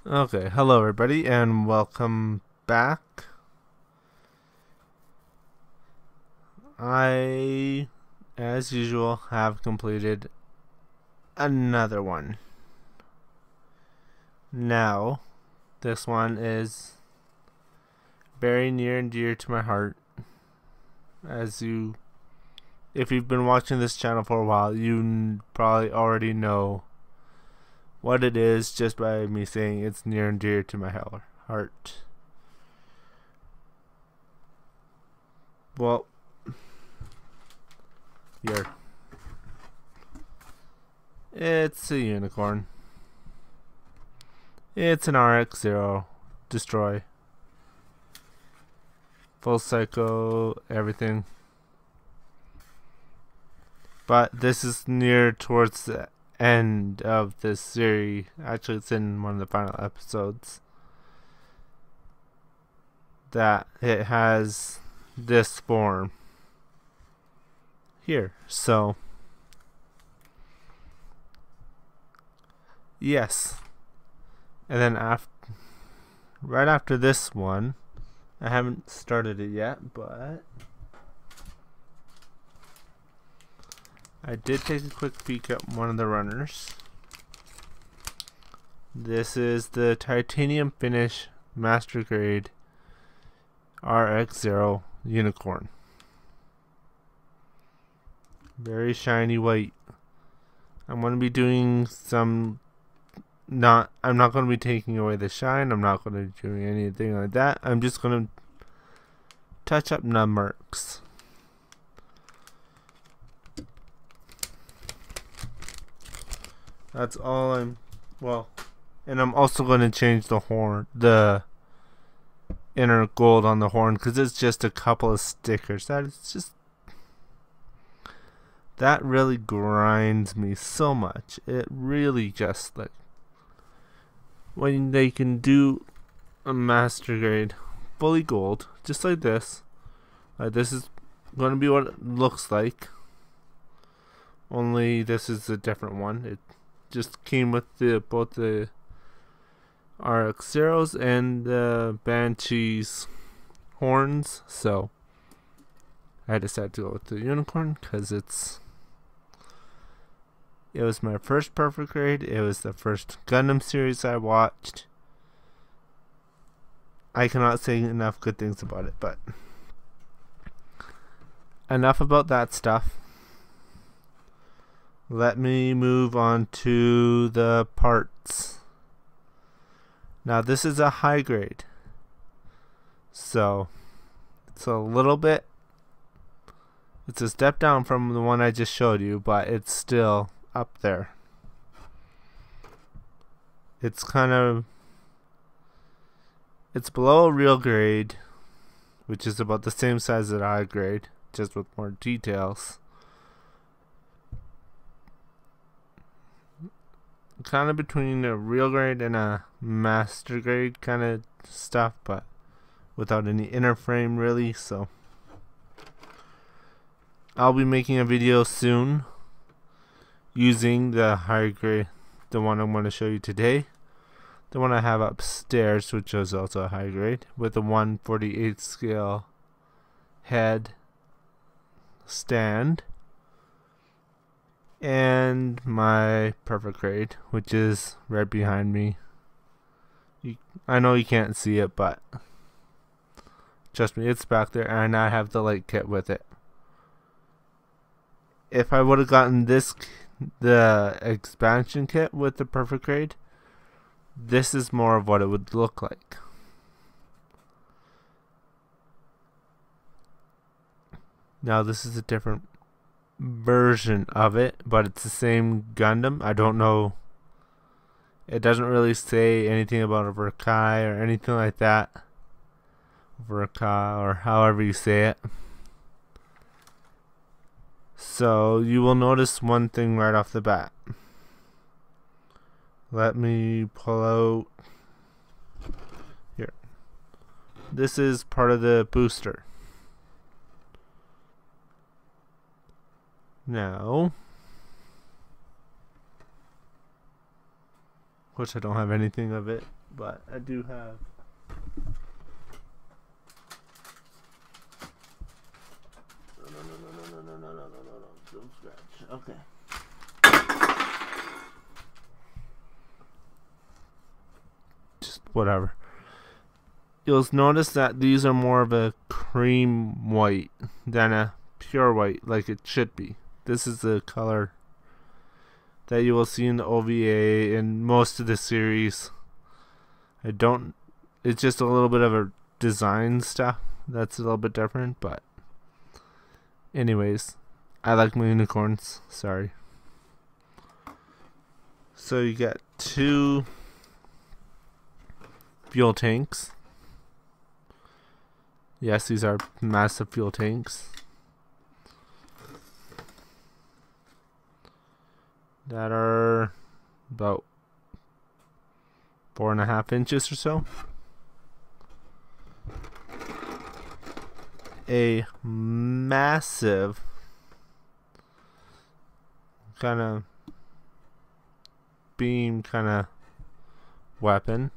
Okay, hello everybody and welcome back. I, as usual, have completed another one. Now, this one is very near and dear to my heart. If you've been watching this channel for a while, you probably already know what it is just by me saying it's near and dear to my heart. Well, here. It's a unicorn. It's an RX-0 destroy. Full cycle, everything. But this is near towards the end of this series. Actually, it's in one of the final episodes. That it has this form here. So, yes. And then right after this one, I haven't started it yet, but I did take a quick peek at one of the runners. This is the titanium finish master grade RX-0 Unicorn. Very shiny white. I'm going to be doing I'm not going to be taking away the shine. I'm not going to be doing anything like that. I'm just going to touch up nub marks. That's all and I'm also going to change the inner gold on the horn, because it's just a couple of stickers. That really grinds me so much. It really just, like, when they can do a master grade fully gold, just like this. This is going to be what it looks like, only this is a different one. It just came with both the RX-0s and the Banshee's horns, so I decided to go with the unicorn because it was my first perfect grade. It was the first Gundam series I watched. I cannot say enough good things about it, but enough about that stuff. Let me move on to the parts. Now this is a high grade, so it's a step down from the one I just showed you, but it's still up there. It's below a real grade, which is about the same size as a high grade, just with more details. Kind of between a real grade and a master grade kind of stuff, but without any inner frame really. So I'll be making a video soon using the high grade, the one I'm going to show you today, the one I have upstairs, which is also a high grade, with a 1/48 scale head stand, and my perfect grade, which is right behind me. I know you can't see it, but trust me, it's back there, and I have the light kit with it. If I would have gotten the expansion kit with the perfect grade, this is more of what it would look like. Now this is a different version of it, but it's the same Gundam. I don't know, it doesn't really say anything about a Verkai or anything like that. Verka, or however you say it. So you will notice one thing right off the bat. Let me pull out here. This is part of the booster. Now, which I don't have anything of it but I do have. No, don't scratch. Okay. Just whatever. You'll notice that these are more of a cream white than a pure white like it should be. This is the color that you will see in the OVA in most of the series. It's just a little bit of a design stuff that's a little bit different, but anyways, I like my unicorns. Sorry. So you got 2 fuel tanks. Yes, these are massive fuel tanks that are about 4.5 inches or so. A massive kind of beam kind of weapon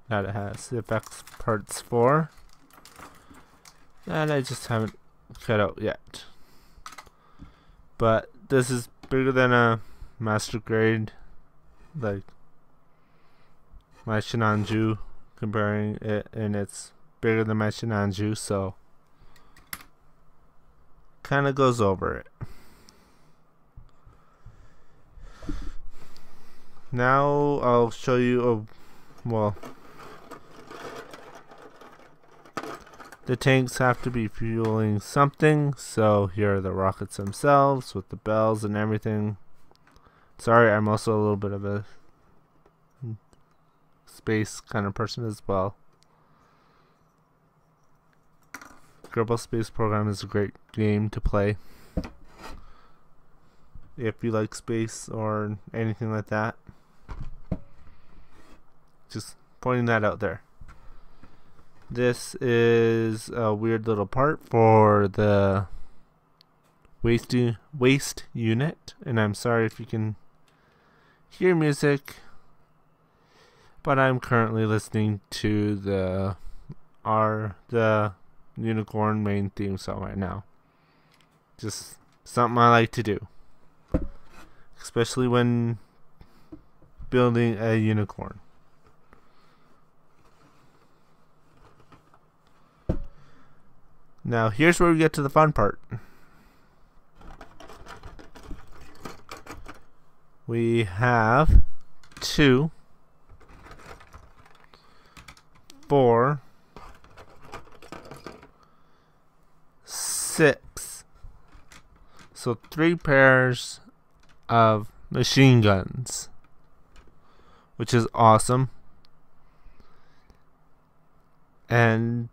that it has the effects parts for that I just haven't cut out yet. But this is bigger than a master grade, like my Shinanju, comparing it, and it's bigger than my Shinanju, so kind of goes over it. Now I'll show you the tanks have to be fueling something, so here are the rockets themselves with the bells and everything. Sorry, I'm also a little bit of a space kind of person as well. Kerbal Space Program is a great game to play if you like space or anything like that. Just pointing that out there. This is a weird little part for the waste unit, and I'm sorry if you can hear music, but I'm currently listening to the Unicorn main theme song right now. Just something I like to do, especially when building a unicorn. Now here's where we get to the fun part. We have 2, 4, 6. So 3 pairs of machine guns, which is awesome. And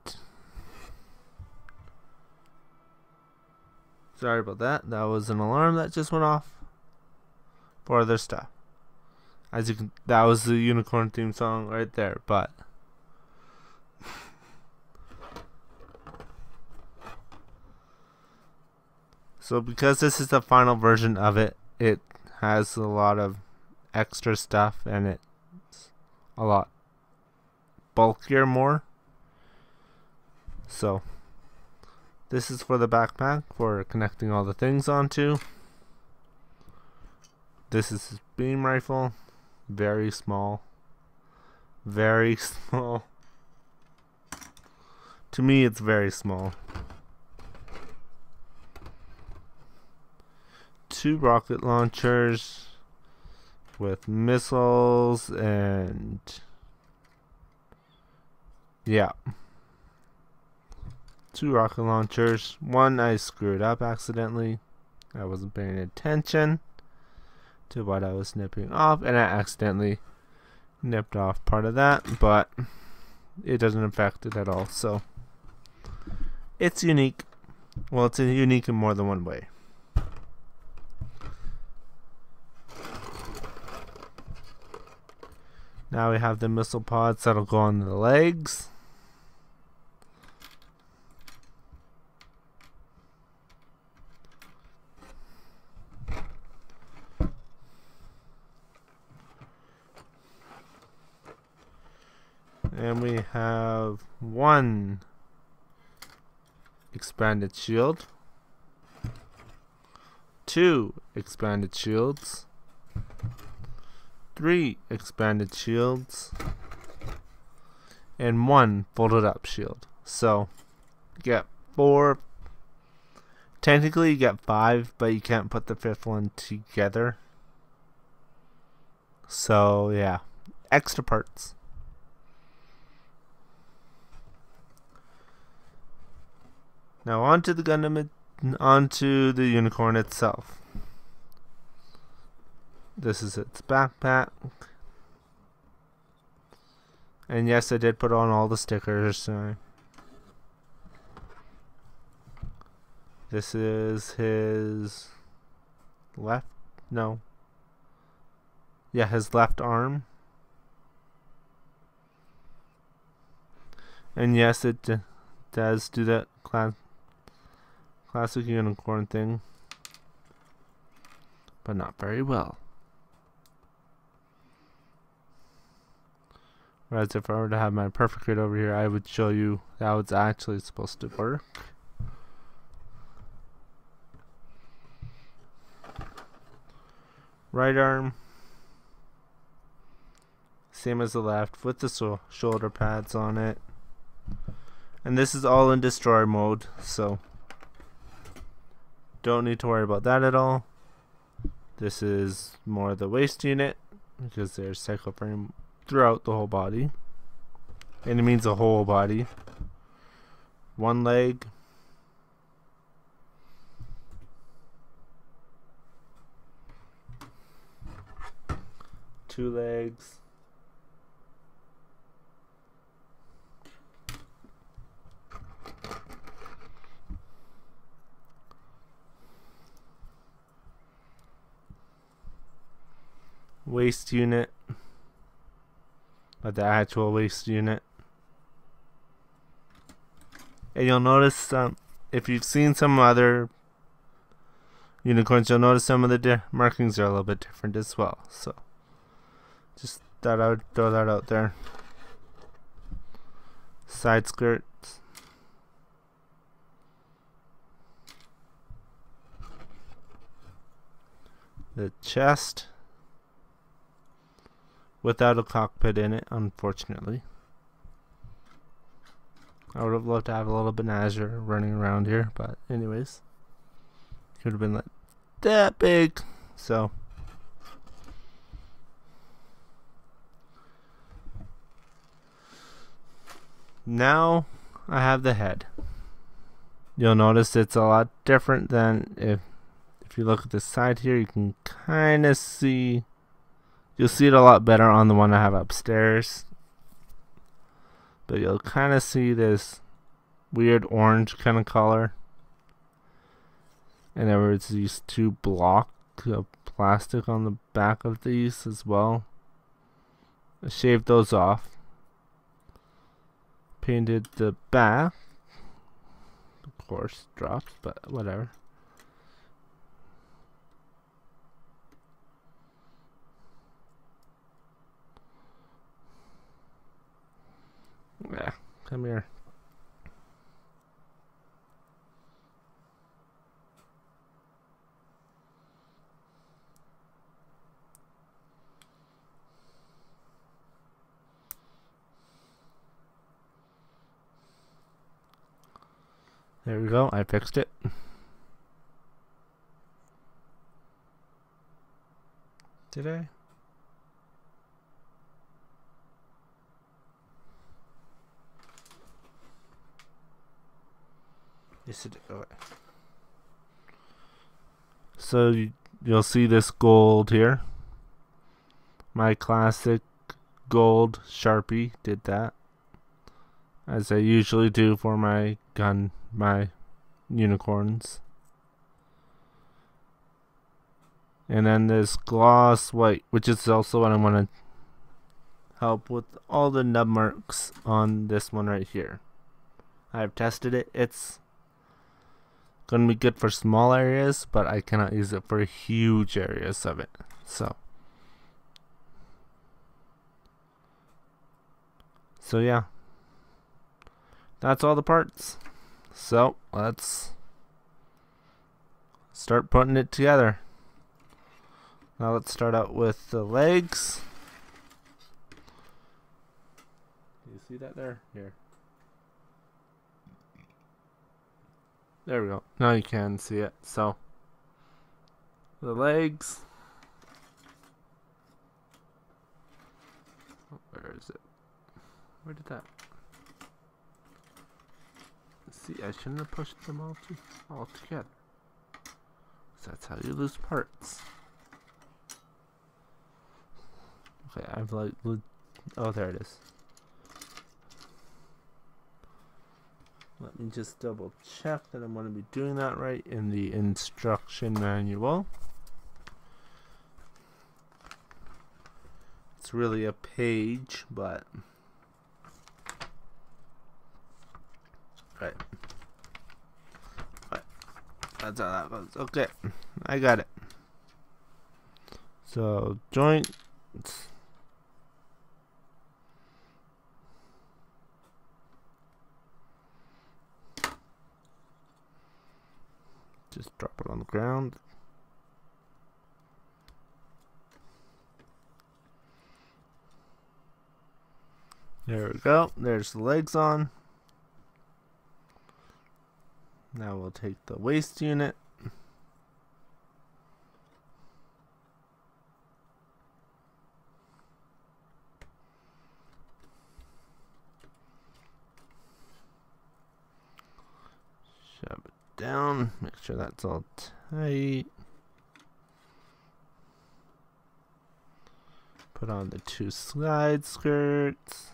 sorry about that. That was an alarm that just went off for other stuff. As you can, that was the Unicorn theme song right there. But so because this is the final version of it, it has a lot of extra stuff and it's a lot bulkier more. So this is for the backpack for connecting all the things onto. This is his beam rifle. Very small. Very small. To me, it's very small. 2 rocket launchers with missiles and yeah. 2 rocket launchers. One I screwed up accidentally. I wasn't paying attention to what I was nipping off, and I accidentally nipped off part of that, but it doesn't affect it at all. So it's unique. Well, it's unique in more than one way. Now we have the missile pods that'll go on the legs. And we have 1 expanded shield, 2 expanded shields, 3 expanded shields, and 1 folded up shield. So you get 4. Technically you get 5, but you can't put the 5th one together. So yeah, extra parts. Now onto the Gundam, onto the Unicorn itself. This is its backpack. And yes, I did put on all the stickers. This is his left, no. Yeah, his left arm. And yes, it does do that classic unicorn thing, but not very well. Whereas if I were to have my perfect grid over here, I would show you how it's actually supposed to work. Right arm, same as the left, with the shoulder pads on it. And this is all in destroy mode, so don't need to worry about that at all. This is more the waist unit, because there's cycle frame throughout the whole body. And it means the whole body. 1 leg. 2 legs. Waist unit, but the actual waist unit. And you'll notice if you've seen some other unicorns, you'll notice some of the markings are a little bit different as well. So just thought I would throw that out there. Side skirts. The chest. Without a cockpit in it, unfortunately. I would have loved to have a little Benazer running around here, but anyways. Could have been like that big. So now I have the head. You'll notice it's a lot different than if you look at the side here, you can kind of see. You'll see it a lot better on the one I have upstairs. But you'll kind of see this weird orange kind of color. And there was these 2 blocks of plastic on the back of these as well. I shaved those off. Painted the back. Of course, drops, but whatever. Yeah, come here. There we go, I fixed it. Did I? Yes, it did. Okay. So you'll see this gold here. My classic gold Sharpie did that, as I usually do for my unicorns. And then this gloss white, which is also what I'm going to help with all the nub marks on this one right here. I've tested it. It's going to be good for small areas, but I cannot use it for huge areas of it. So yeah, that's all the parts. So let's start putting it together. Now let's start out with the legs. Do you see that there? Here. There we go. Now you can see it. So the legs. Where is it? Where did that? See, I shouldn't have pushed them all together. That's how you lose parts. Okay, I've like, oh, there it is. Let me just double check that I'm going to be doing that right in the instruction manual. It's really a page, but right. That's how that goes. Okay, I got it. So joints. Just drop it on the ground. There we go. There's the legs on. Now we'll take the waist unit. Shove it down. Make sure that's all tight. Put on the 2 side skirts.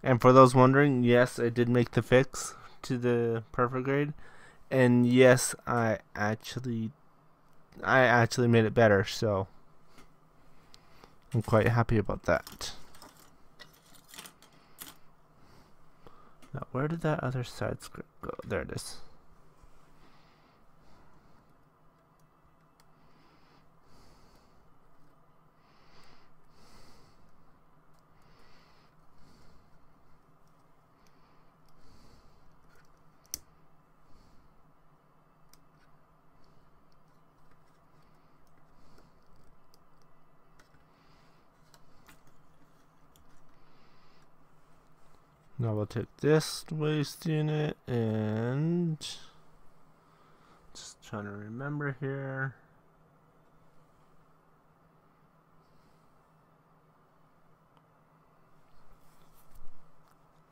And for those wondering, yes, I did make the fix to the perfect grade, and yes, I actually made it better, so I'm quite happy about that. Now, where did that other side script go? There it is. Now we'll take this waist unit and just trying to remember here.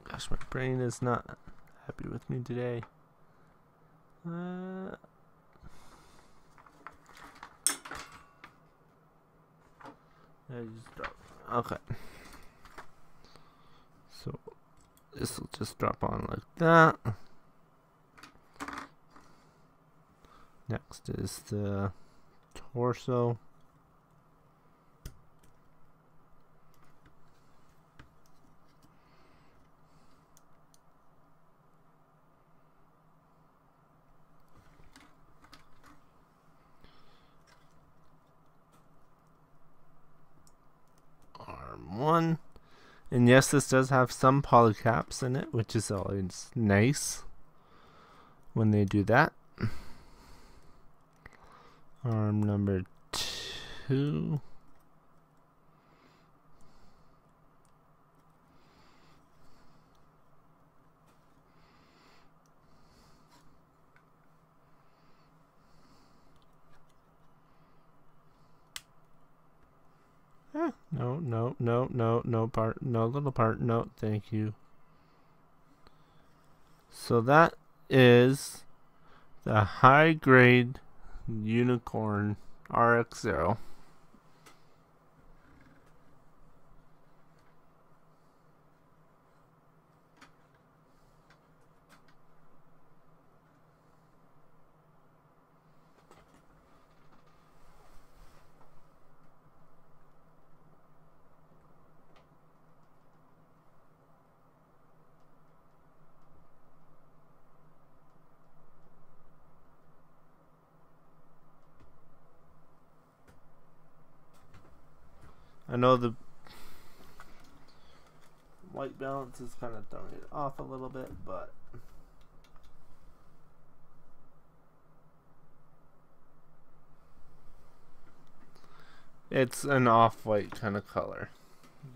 Gosh, my brain is not happy with me today. Okay. So this will just drop on like that. Next is the torso. Arm 1. And yes, this does have some polycaps in it, which is always nice when they do that. Arm number 2. No part, no little part, no, thank you. So that is the high grade Unicorn RX-0. I know the white balance is kind of throwing it off a little bit, but it's an off-white kind of color.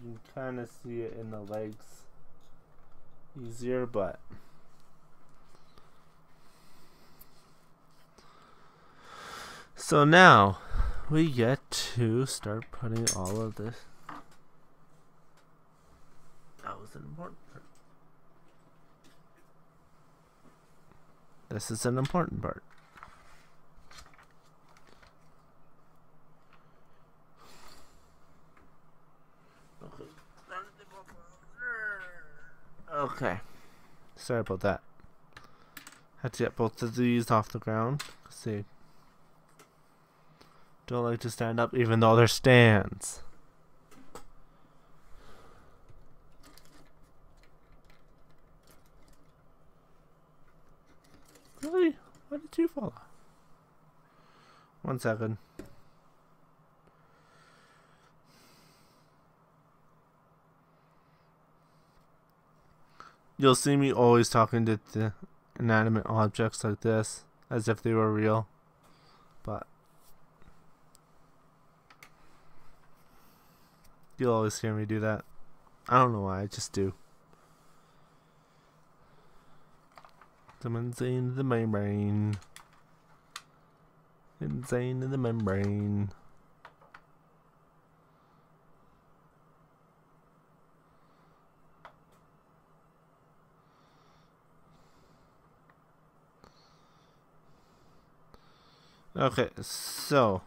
You can kind of see it in the legs easier, but so now we get to start putting all of this. That was an important part. This is an important part. Okay. Sorry about that. Had to get both of these off the ground. See. Don't like to stand up even though they're stands. Really? Why did you fall off? 1 second. You'll see me always talking to the inanimate objects like this as if they were real. But you'll always hear me do that. I don't know why, I just do. Someone's in the membrane. Insane in the membrane. Okay, so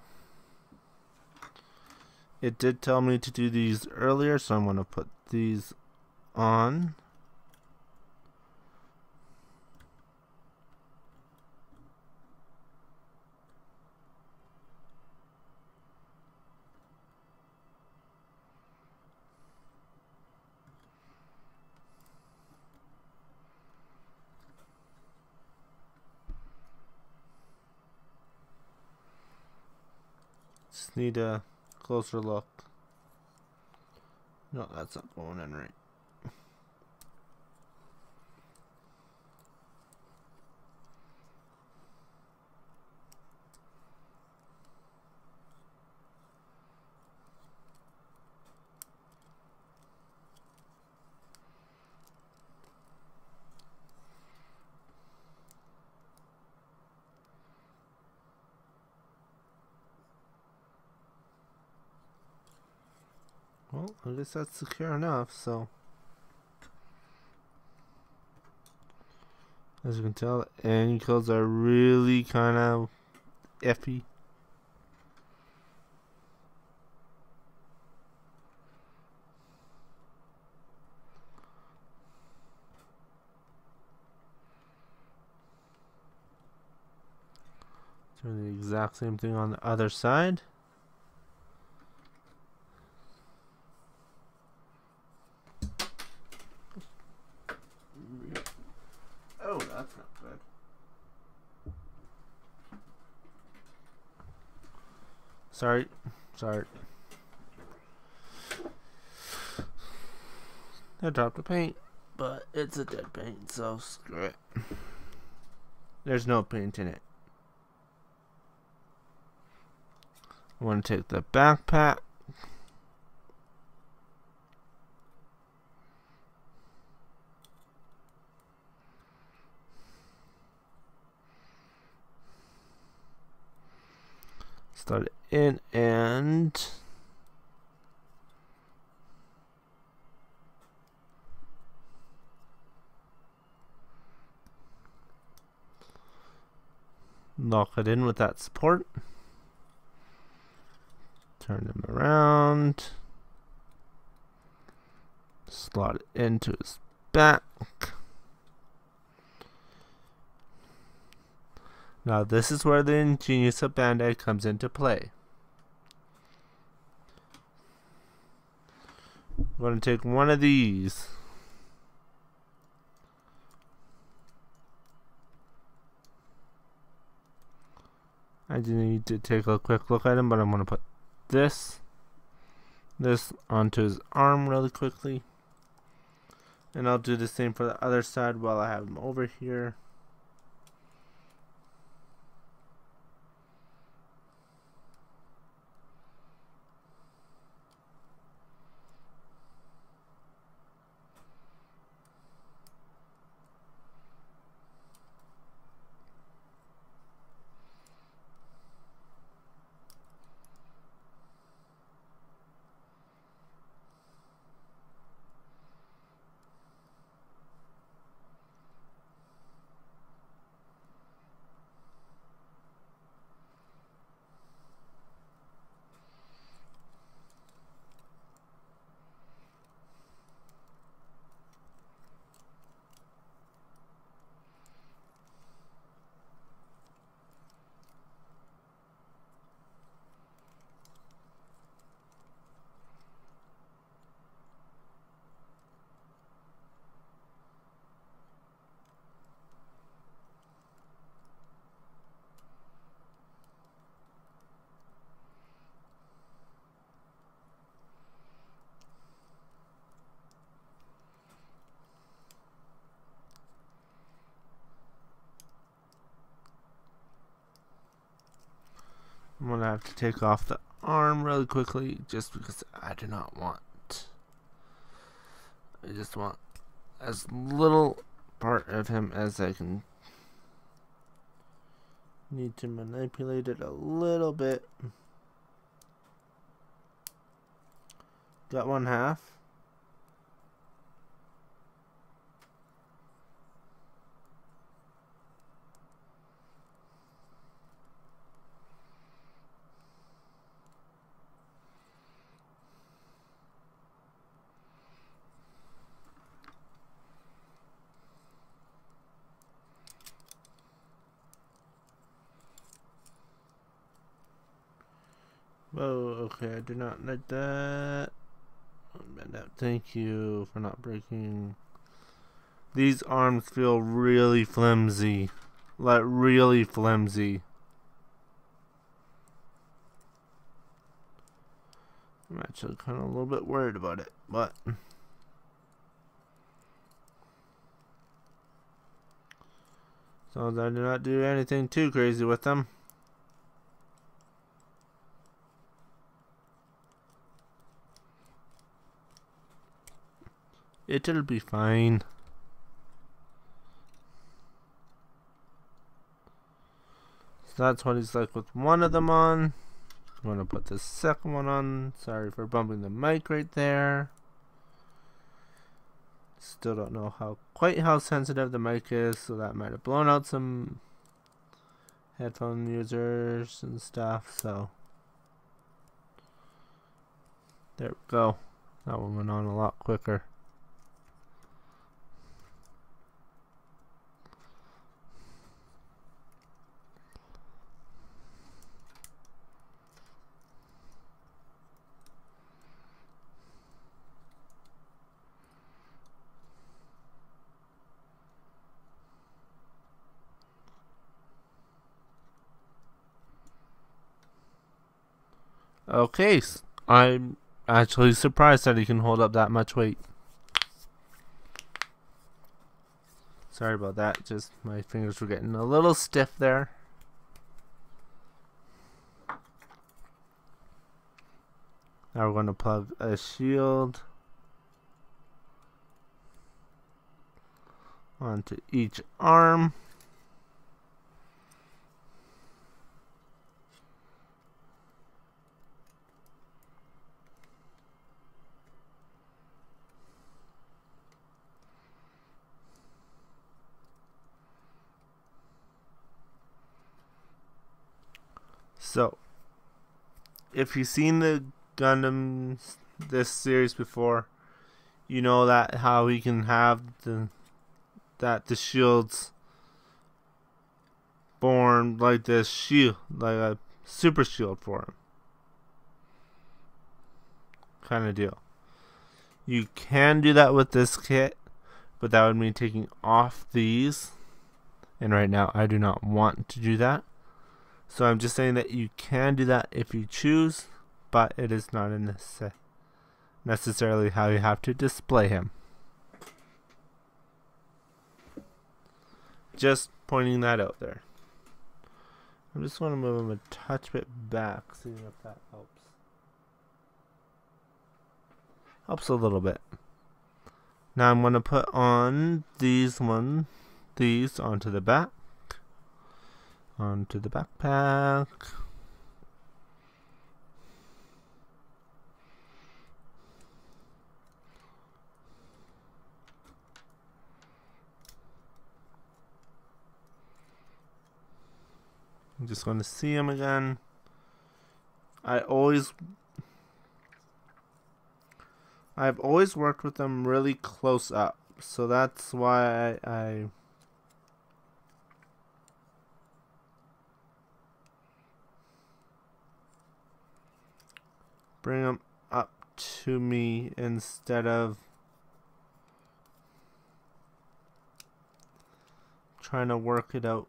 it did tell me to do these earlier, so I'm going to put these on. Just need a closer look. No, that's not going in right. Well, I guess that's secure enough, so as you can tell, the ankles are really kind of iffy. Doing the exact same thing on the other side. Oh, that's not good. Sorry. I dropped the paint, but it's a dead paint, so screw it. There's no paint in it. I want to take the backpack. Start it in and lock it in with that support. Turn him around. Slot it into his back. Now this is where the ingenious of Band-Aid comes into play. I'm going to take one of these. I do need to take a quick look at him, but I'm going to put this this onto his arm really quickly. And I'll do the same for the other side while I have him over here. I'm gonna have to take off the arm really quickly just because I do not want. I just want as little part of him as I can. Need to manipulate it a little bit. Got 1/2. Whoa, okay, I do not like that. Thank you for not breaking. These arms feel really flimsy. Like, really flimsy. I'm actually kind of a little bit worried about it, but as long as I do not do anything too crazy with them. It'll be fine. So that's what he's like with one of them on. I'm gonna put the second one on. Sorry for bumping the mic right there. Still don't know quite how sensitive the mic is, so that might have blown out some headphone users and stuff. So there we go. That one went on a lot quicker. Okay, I'm actually surprised that he can hold up that much weight. Sorry about that, just my fingers were getting a little stiff there. Now we're going to plug a shield onto each arm. So, if you've seen the Gundam this series before, you know that how he can have the shields formed like this shield, like a super shield for him, kind of deal. You can do that with this kit, but that would mean taking off these, and right now I do not want to do that. So I'm just saying that you can do that if you choose, but it is not in this set. necessarily how you have to display him. Just pointing that out there. I just want to move him a touch bit back, seeing if that helps. Helps a little bit. Now I'm going to put on these onto the back. Onto the backpack. I'm just going to see him again. I've always worked with them really close up, so that's why I bring them up to me instead of trying to work it out.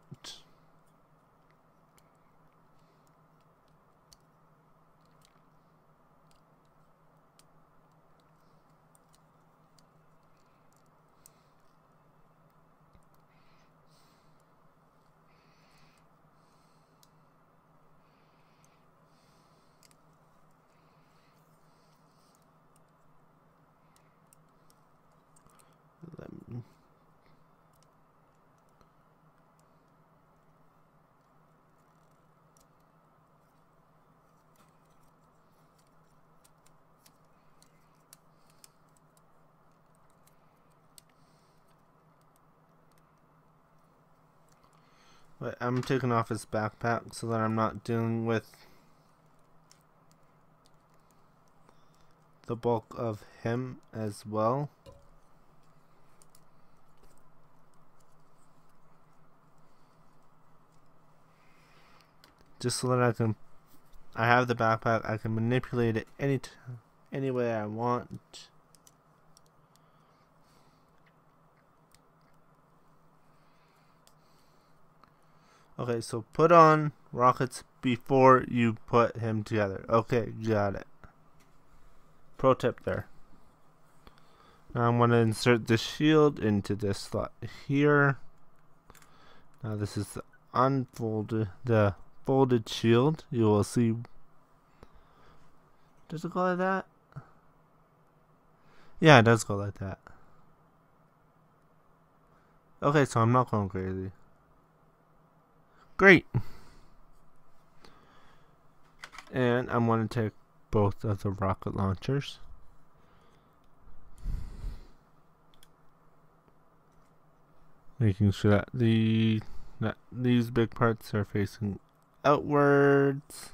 But I'm taking off his backpack so that I'm not dealing with the bulk of him as well. Just so that I have the backpack, I can manipulate it any way I want. Okay, so put on rockets before you put him together. Okay, got it. Pro tip there. Now I'm going to insert the shield into this slot here. Now this is the folded shield. You will see. Does it go like that? Yeah, it does go like that. Okay, so I'm not going crazy. Great. And I'm going to take both of the rocket launchers. Making sure that these big parts are facing outwards.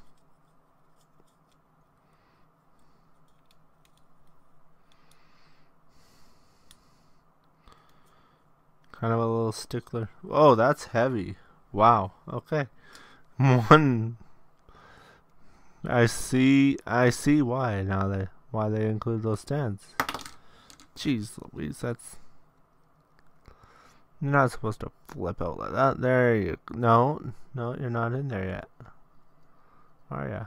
Kind of a little stickler. Oh, that's heavy. Wow. Okay. I see why now why they include those stands. Jeez Louise, that's you're not supposed to flip out like that. There you go. No, you're not in there yet. Are ya?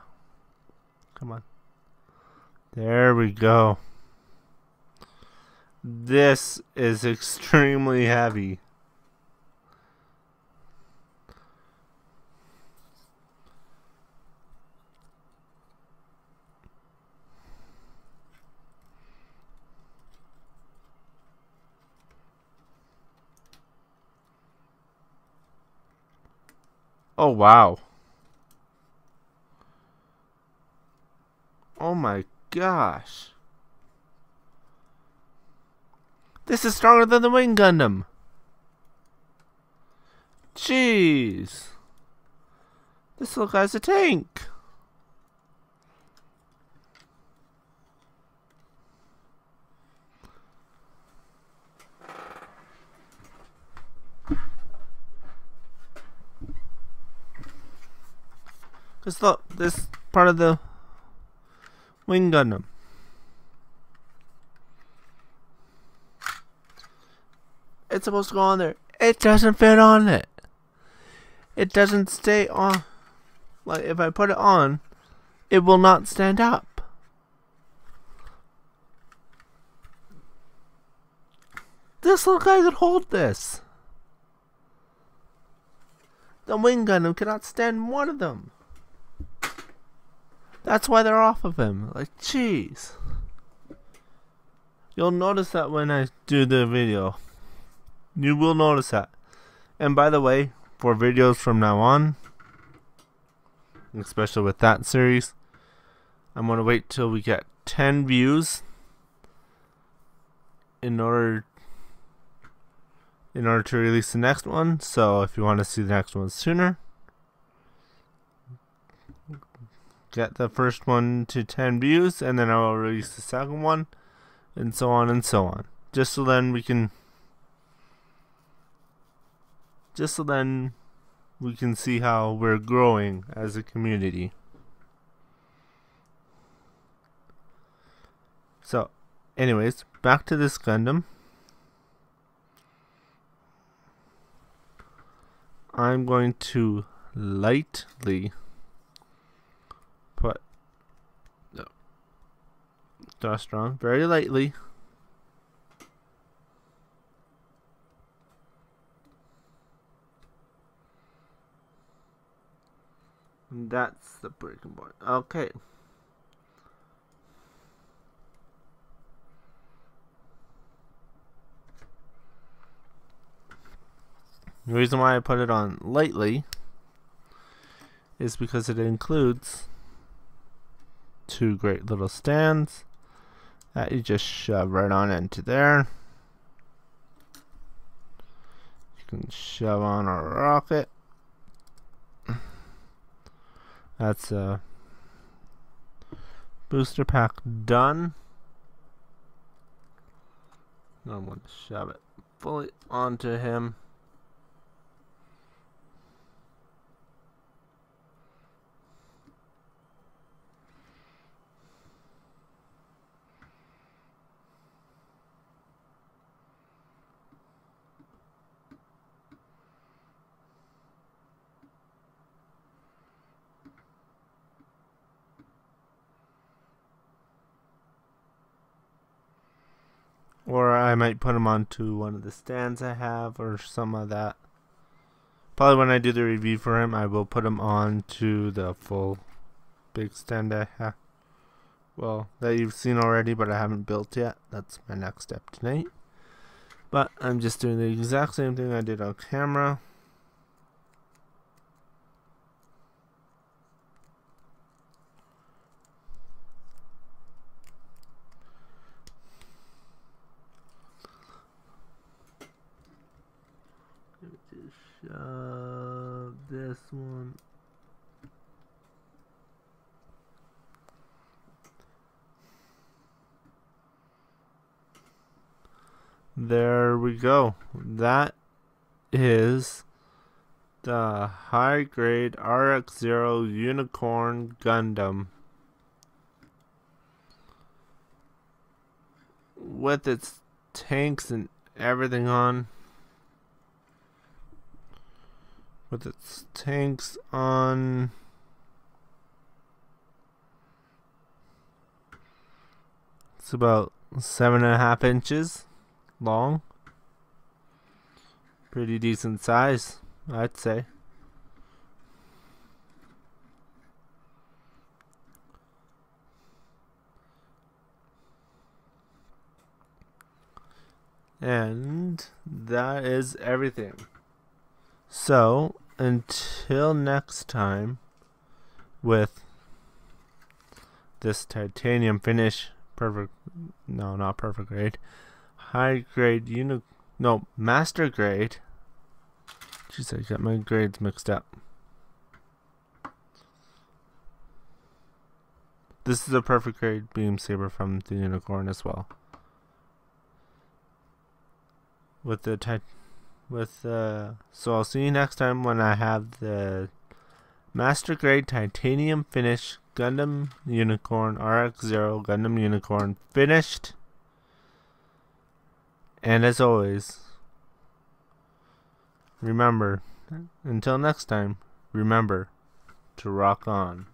Come on. There we go. This is extremely heavy. Oh, wow. Oh my gosh. This is stronger than the Wing Gundam. Jeez. This little guy's a tank. Because look, this part of the Wing Gundam. It's supposed to go on there. It doesn't fit on it. It doesn't stay on. Like, if I put it on, it will not stand up. This little guy could hold this. The wing Gundam cannot stand one of them. That's why they're off of him. Like, jeez. You'll notice that when I do the video. You will notice that. And by the way, for videos from now on, especially with that series, I'm going to wait till we get 10 views in order to release the next one. So if you want to see the next one sooner, get the first one to 10 views, and then I will release the second one, and so on and so on. Just so then we can see how we're growing as a community. So, anyways, back to this Gundam. I'm going to lightly put the dust on, very lightly. And that's the breaking point. Okay. The reason why I put it on lightly is because it includes 2 great little stands that you just shove right on into there. You can shove on a rocket. That's a booster pack done. Now I'm going to shove it fully onto him. Or I might put them onto one of the stands I have or some of that. Probably when I do the review for him, I will put him onto the full big stand I have. Well, that you've seen already, but I haven't built yet. That's my next step tonight. But I'm just doing the exact same thing I did on camera. Shove this one. There we go. That is the high grade RX-0 Unicorn Gundam with its tanks and everything on. With its tanks on. It's about 7.5 inches long. Pretty decent size, I'd say. And that is everything. So, until next time, with this titanium finish, not perfect grade, high grade master grade. Jeez, I got my grades mixed up. This is a perfect grade beam saber from the Unicorn as well. So I'll see you next time when I have the master grade titanium finish Gundam Unicorn RX-0 Gundam Unicorn finished. And as always, remember, until next time, remember to rock on.